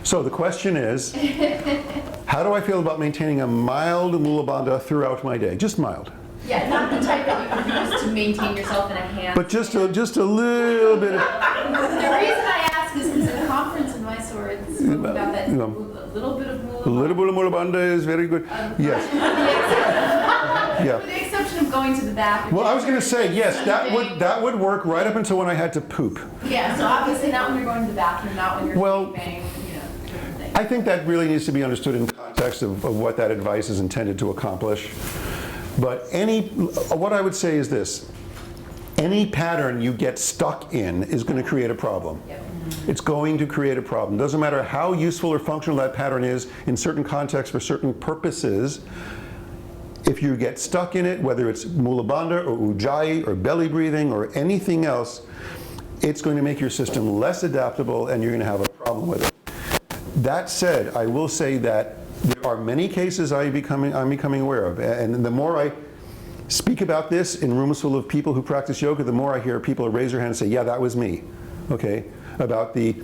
So the question is, how do I feel about maintaining a mild Mula Bandha throughout my day? Just mild. Yeah, not the type that you would use to maintain yourself in a hand. But just a little bit of... The reason I ask is because at a conference in Mysore, it's spoke about that, a little bit of Mula. A little bit of Mula Bandha is very good. Yes. Yeah. With the exception of going to the bathroom. Well, I was going to say, yes, that would work right up until when I had to poop. Yeah, so obviously not when you're going to the bathroom, not when you're sleeping, different things. I think that really needs to be understood in context of what that advice is intended to accomplish. But what I would say is this: any pattern you get stuck in is going to create a problem. Yep. It's going to create a problem. Doesn't matter how useful or functional that pattern is in certain contexts for certain purposes. If you get stuck in it, whether it's Mula Bandha or Ujjayi or belly breathing or anything else, it's going to make your system less adaptable and you're going to have a problem with it. That said, I will say that there are many cases I'm becoming aware of, and the more I speak about this in rooms full of people who practice yoga, the more I hear people raise their hand and say, yeah, that was me, okay? About the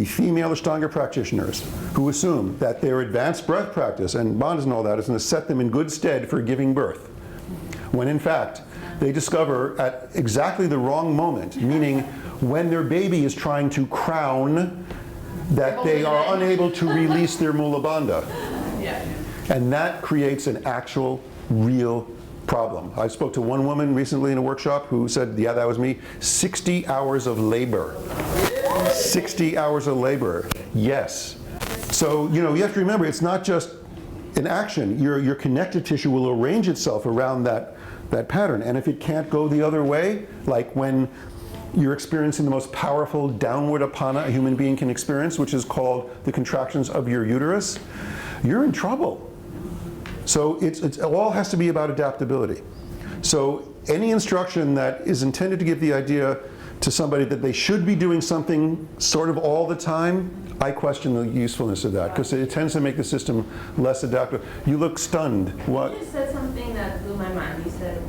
female Ashtanga practitioners who assume that their advanced breath practice and bandhas and all that is going to set them in good stead for giving birth, when in fact they discover at exactly the wrong moment, meaning when their baby is trying to crown, that they are unable to release their Mula Bandha. Yeah. And that creates an actual, real problem. I spoke to one woman recently in a workshop who said, yeah, that was me, 60 hours of labor. 60 hours of labor, yes. So, you have to remember, it's not just an action. Your connective tissue will arrange itself around that pattern. And if it can't go the other way, like when you're experiencing the most powerful downward apana a human being can experience, which is called the contractions of your uterus, you're in trouble. So it all has to be about adaptability. So any instruction that is intended to give the idea to somebody that they should be doing something sort of all the time, I question the usefulness of that, because it tends to make the system less adaptive. You look stunned. What? You just said something that blew my mind. You said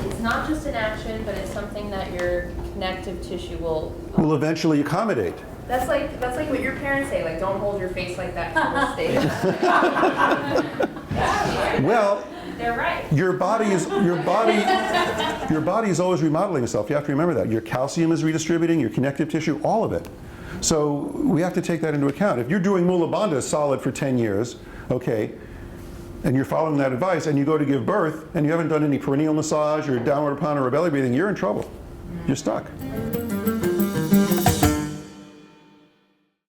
it's not just an action, but it's something that your connective tissue will Eventually accommodate. That's like what your parents say, like don't hold your face like that. Stay. Well, they're right. your body is always remodeling itself. You have to remember that. Your calcium is redistributing, your connective tissue, all of it. So we have to take that into account. If you're doing Mula Bandha solid for 10 years, okay, and you're following that advice, and you go to give birth, and you haven't done any perineal massage or downward apana or belly breathing, you're in trouble. You're stuck.